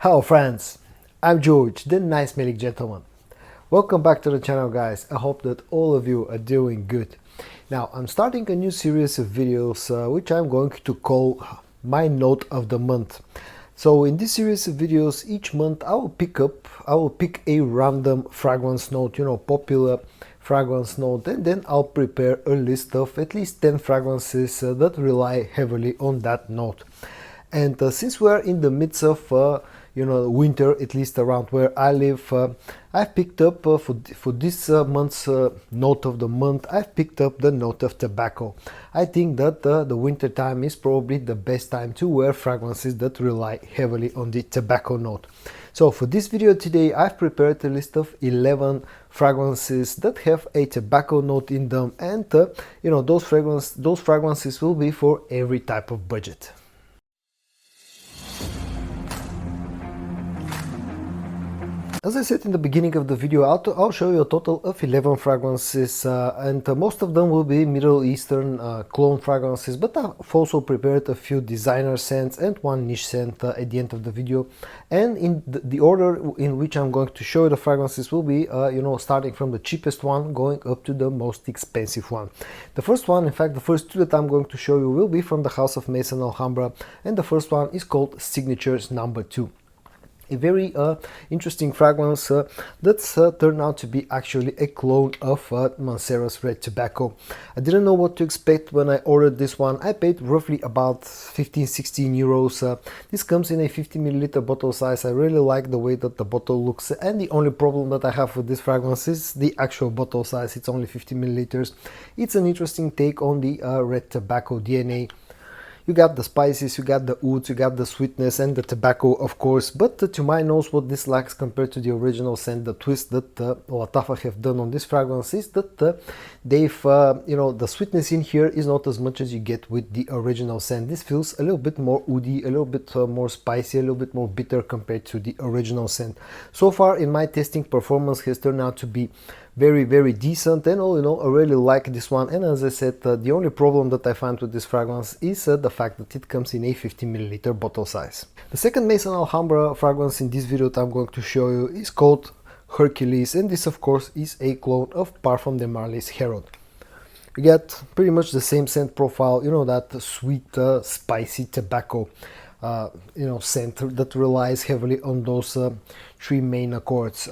Hello friends, I'm George, the nice smelling gentleman. Welcome back to the channel guys. I hope that all of you are doing good. Now I'm starting a new series of videos which I'm going to call my note of the month. So in this series of videos each month I will pick a random fragrance note, popular fragrance note, and then I'll prepare a list of at least 10 fragrances that rely heavily on that note. And since we are in the midst of winter, at least around where I live, I've picked up for this month's note of the month, I've picked up the note of tobacco. I think that the winter time is probably the best time to wear fragrances that rely heavily on the tobacco note. So for this video today, I've prepared a list of 11 fragrances that have a tobacco note in them, and those fragrances will be for every type of budget. As I said in the beginning of the video, I'll show you a total of 11 fragrances, and most of them will be Middle Eastern clone fragrances, but I've also prepared a few designer scents and one niche scent at the end of the video. And in the order in which I'm going to show you the fragrances will be, starting from the cheapest one, going up to the most expensive one. The first one, in fact, the first two that I'm going to show you will be from the house of Meson Alhambra, and the first one is called Signatures Number 2. A very interesting fragrance that's turned out to be actually a clone of Mancera's Red Tobacco. I didn't know what to expect when I ordered this one. I paid roughly about 15-16 euros. This comes in a 50 ml bottle size. I really like the way that the bottle looks, and the only problem that I have with this fragrance is the actual bottle size. It's only 50 milliliters. It's an interesting take on the Red Tobacco DNA. You got the spices, you got the woods, you got the sweetness and the tobacco, of course, but to my nose what this lacks compared to the original scent, the twist that Toac have done on this fragrance is that they've, the sweetness in here is not as much as you get with the original scent. This feels a little bit more woody, a little bit more spicy, a little bit more bitter compared to the original scent. So far in my testing, performance has turned out to be very decent, and all in all I really like this one. And as I said, the only problem that I find with this fragrance is the fact that it comes in a 50 ml bottle size. The second Meson Alhambra fragrance in this video that I'm going to show you is called Hercules, and this of course is a clone of Parfum de Marly's Herod. You get pretty much the same scent profile, that sweet spicy tobacco scent that relies heavily on those three main accords.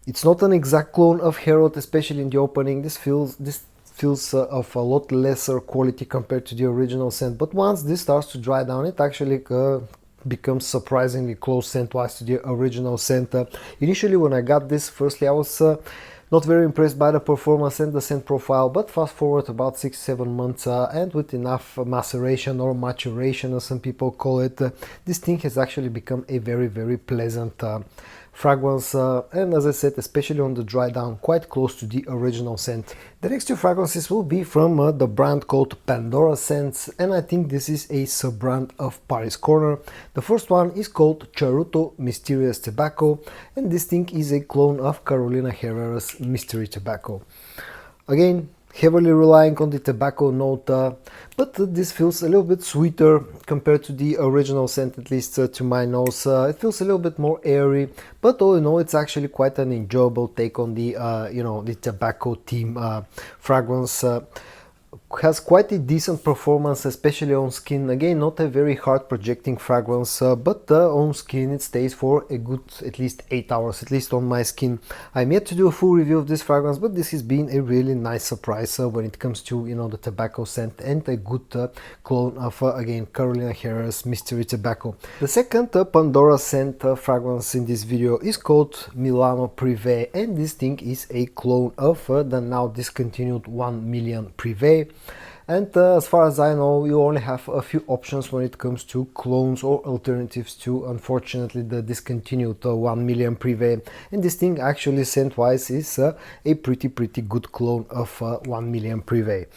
It's not an exact clone of Herod, especially in the opening. This feels of a lot lesser quality compared to the original scent, but once this starts to dry down, it actually becomes surprisingly close scent-wise to the original scent. Initially, when I got this, firstly I was not very impressed by the performance and the scent profile, but fast forward about 6-7 months and with enough maceration or maturation as some people call it, this thing has actually become a very pleasant fragrance, and as I said, especially on the dry down, quite close to the original scent. The next two fragrances will be from the brand called Pandora Scents, and I think this is a sub-brand of Paris Corner. The first one is called Chuto Mysterious Tobacco, and this thing is a clone of Carolina Herrera's Mystery Tobacco. Again, heavily relying on the tobacco note, but this feels a little bit sweeter compared to the original scent, at least to my nose. It feels a little bit more airy, but all in all it's actually quite an enjoyable take on the the tobacco theme fragrance. Has quite a decent performance, especially on skin. Again, not a very hard projecting fragrance, but on skin it stays for a good at least 8 hours, at least on my skin. I'm yet to do a full review of this fragrance, but this has been a really nice surprise when it comes to the tobacco scent, and a good clone of again Carolina Herrera's Mystery Tobacco. The second Pandora scent fragrance in this video is called Milano Pre, and this thing is a clone of the now discontinued 1 million Privé. And as far as I know, you only have a few options when it comes to clones or alternatives to, unfortunately, the discontinued 1 million Privé. And this thing actually scent-wise is a pretty good clone of 1 million Privé.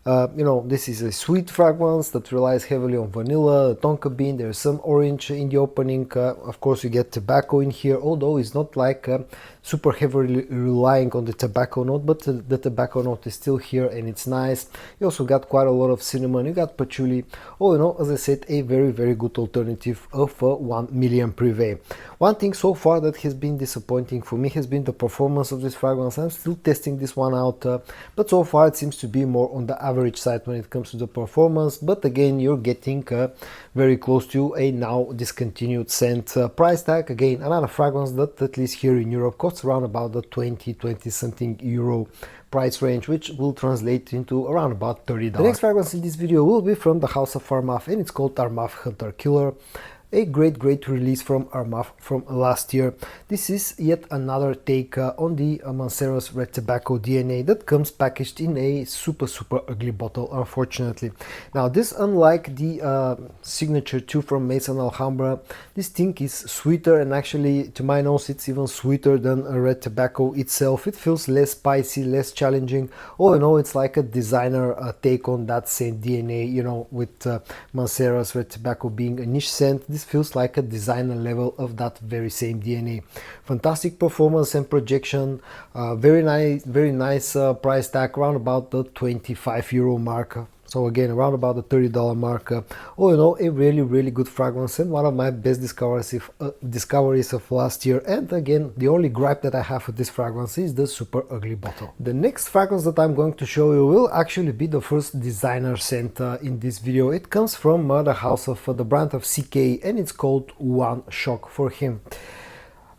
You know, this is a sweet fragrance that relies heavily on vanilla, tonka bean. There's some orange in the opening. Of course, you get tobacco in here, although it's not like super heavily relying on the tobacco note, but the tobacco note is still here and it's nice. You also got quite a lot of cinnamon. You got patchouli. Oh, you know, as I said, a very good alternative of 1 million Privé. One thing so far that has been disappointing for me has been the performance of this fragrance. I'm still testing this one out, but so far it seems to be more on the average side when it comes to the performance. But again, you're getting very close to a now discontinued scent. Price tag, again, another fragrance that at least here in Europe costs around about the 20 something euro price range, which will translate into around about $30. The next fragrance in this video will be from the house of Armaf, and it's called Armaf Hunter Killer. A great release from Armaf from last year. This is yet another take on the Mancero's Red Tobacco DNA that comes packaged in a super ugly bottle, unfortunately. Now this, unlike the signature 2 from Meson Alhambra, this thing is sweeter, and actually to my nose it's even sweeter than a Red Tobacco itself. It feels less spicy, less challenging. Oh, you know, it's like a designer take on that same DNA, you know, with Mancero's Red Tobacco being a niche scent. This feels like a designer level of that very same DNA. Fantastic performance and projection, very nice price tag, around about the 25 euro mark. So again, around about the $30 mark. Oh, you know, a really good fragrance and one of my best discoveries of last year. And again, the only gripe that I have with this fragrance is the super ugly bottle. The next fragrance that I'm going to show you will actually be the first designer scent in this video. It comes from the house of the brand of CK, and it's called One Shock for Him.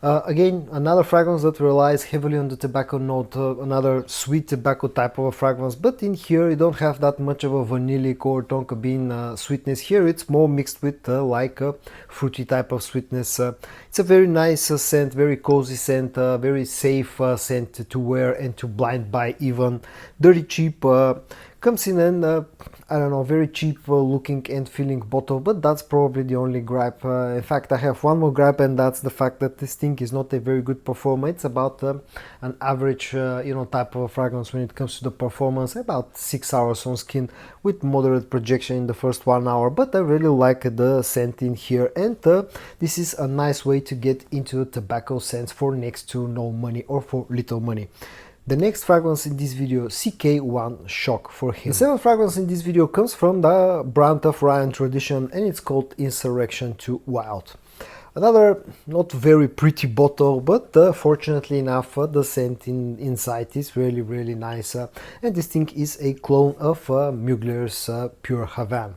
Again, another fragrance that relies heavily on the tobacco note, another sweet tobacco type of a fragrance, but in here you don't have that much of a vanillic or tonka bean sweetness. Here it's more mixed with like a fruity type of sweetness. It's a very nice scent, very cozy scent, very safe scent to wear and to blind buy even. Dirty cheap, comes in an I don't know, very cheap looking and feeling bottle, but that's probably the only gripe. In fact, I have one more gripe, and that's the fact that this thing is not a very good performer. It's about an average you know, type of fragrance when it comes to the performance, about 6 hours on skin with moderate projection in the first 1 hour. But I really like the scent in here, and this is a nice way to get into the tobacco scents for next to no money or for little money. The next fragrance in this video, CK One Shock for Him. The seventh fragrance in this video comes from the brand of Ryan Tradition, and it's called Insurrection 2 Wild. Another not very pretty bottle, but fortunately enough the scent inside is really nice, and this thing is a clone of Mugler's Pure Havana.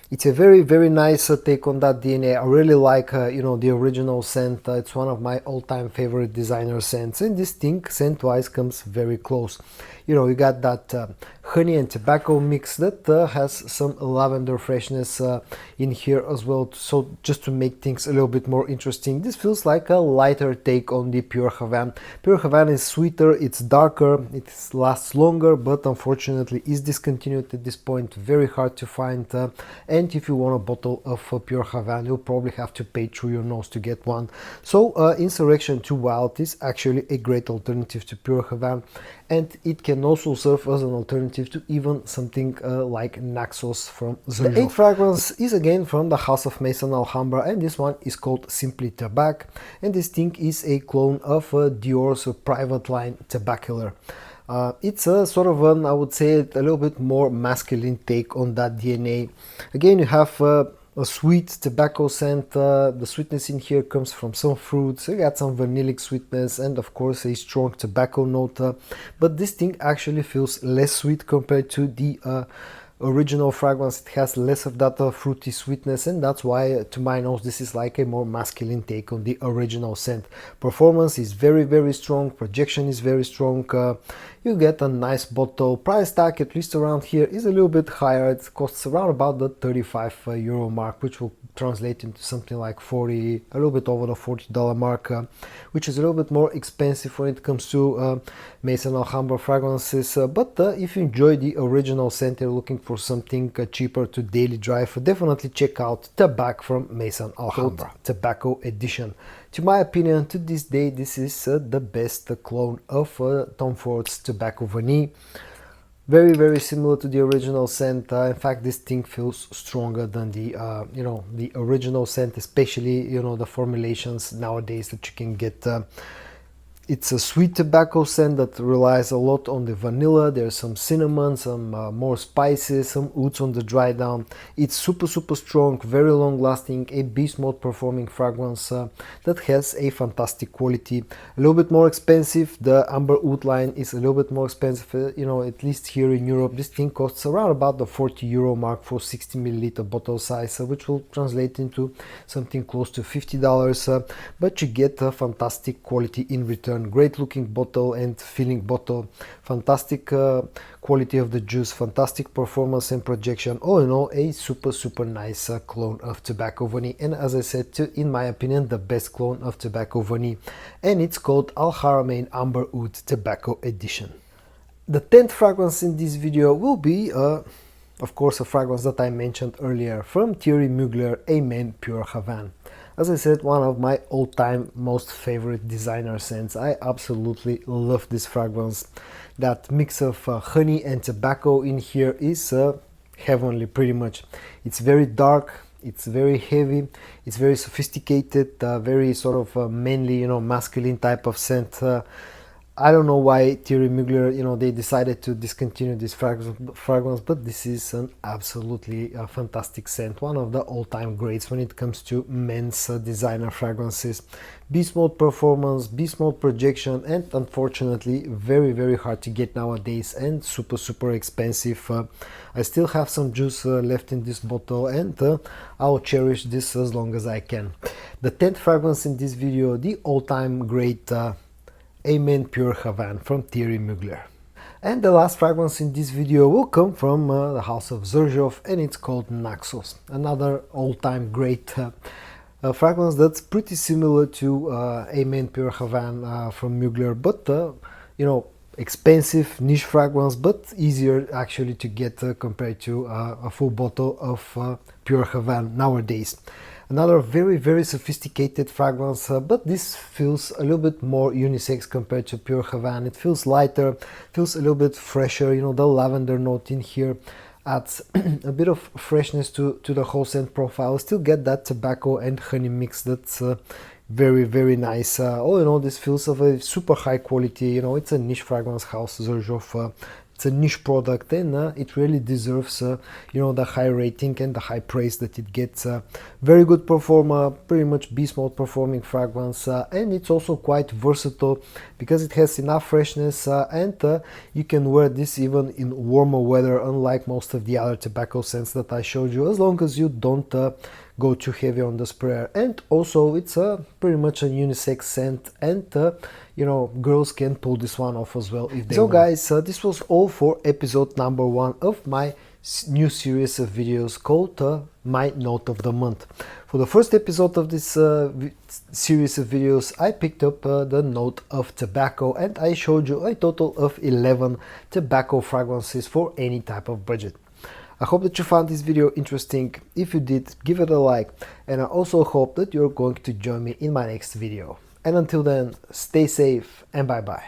It's a very nice take on that DNA. I really like you know, the original scent. It's one of my all-time favorite designer scents, and this thing scent-wise comes very close. You know, you got that honey and tobacco mix that has some lavender freshness in here as well, so just to make things a little bit more interesting. This feels like a lighter take on the Pure Havana. Pure Havana is sweeter, it's darker, it lasts longer, but unfortunately is discontinued at this point, very hard to find, and if you want a bottle of Pure Havana, you'll probably have to pay through your nose to get one. So Insurrection 2 Wild is actually a great alternative to Pure Havana, and it can also serve as an alternative to even something like Naxos from ZeroV. The eighth fragrance is again from the house of Meson Alhambra, and this one is called Simply Toac, and this thing is a clone of Dior's private line Tobacular. It's a sort of an, I would say, a little bit more masculine take on that DNA. Again, you have a sweet tobacco scent. The sweetness in here comes from some fruits. You got some vanillic sweetness and of course a strong tobacco note, but this thing actually feels less sweet compared to the original fragrance. It has less of that fruity sweetness, and that's why to my nose this is like a more masculine take on the original scent. Performance is very strong, projection is very strong, you get a nice bottle. Price tag, at least around here, is a little bit higher. It costs around about the 35 euro mark, which will translate into something like 40, a little bit over the $40 mark, which is a little bit more expensive when it comes to Meson Alhambra fragrances, but if you enjoy the original scent, you're looking for something cheaper to daily drive, definitely check out Toac from Meson Alhambra Tobacco Edition. To my opinion, to this day, this is the best clone of Tom Ford's Tobacco Vanille. Very, very similar to the original scent. In fact, this thing feels stronger than the the original scent, especially the formulations nowadays that you can get. It's a sweet tobacco scent that relies a lot on the vanilla. There's some cinnamon, some more spices, some oats on the dry down. It's super, super strong, very long lasting, a beast mode performing fragrance that has a fantastic quality. A little bit more expensive. The amber oud line is a little bit more expensive, at least here in Europe. This thing costs around about the 40 euro mark for 60 milliliter bottle size, which will translate into something close to $50. But you get a fantastic quality in return. Great looking bottle and filling bottle, fantastic quality of the juice, fantastic performance and projection. All in all, a super, super nice clone of Tobacco Vanille, and as I said, in my opinion, the best clone of Tobacco Vanille, and it's called Al Haramain Amber Oud Tobacco Edition. The 10th fragrance in this video will be of course a fragrance that I mentioned earlier from Thierry Mugler, Amen Pure Havane. As I said, one of my all-time most favorite designer scents. I absolutely love this fragrance. That mix of honey and tobacco in here is heavenly, pretty much. It's very dark, it's very heavy, it's very sophisticated, very sort of manly, masculine type of scent. I don't know why Thierry Mugler, they decided to discontinue this fragrance, but this is an absolutely fantastic scent. One of the all-time greats when it comes to men's designer fragrances. Beast mode performance, beast mode projection, and unfortunately very, very hard to get nowadays and super, super expensive. I still have some juice left in this bottle, and I'll cherish this as long as I can. The 10th fragrance in this video, the all-time great Amen Pure Havane from Thierry Mugler. And the last fragrance in this video will come from the house of ZeroV, and it's called Naxos. Another all-time great fragrance that's pretty similar to Amen Pure Havane from Mugler, but expensive niche fragrance, but easier actually to get compared to a full bottle of Pure Havane nowadays. Another very, very sophisticated fragrance, but this feels a little bit more unisex compared to Pure Havane. It feels lighter, feels a little bit fresher. The lavender note in here adds a bit of freshness to the whole scent profile. Still get that tobacco and honey mix that's very, very nice. All in all, this feels of a super high quality. It's a niche fragrance house, ZeroV. It's a niche product, and it really deserves the high rating and the high praise that it gets. Very good performer, pretty much beast mode performing fragrance, and it's also quite versatile because it has enough freshness, and you can wear this even in warmer weather, unlike most of the other tobacco scents that I showed you, as long as you don't go too heavy on the sprayer. And also it's pretty much a unisex scent, and girls can pull this one off as well if they want. So guys, this was all for episode number 1 of my new series of videos called My Note of the Month. For the first episode of this series of videos, I picked up the note of tobacco, and I showed you a total of 11 tobacco fragrances for any type of budget. I hope that you found this video interesting. If you did, give it a like, and I also hope that you're going to join me in my next video. And until then, stay safe and bye bye.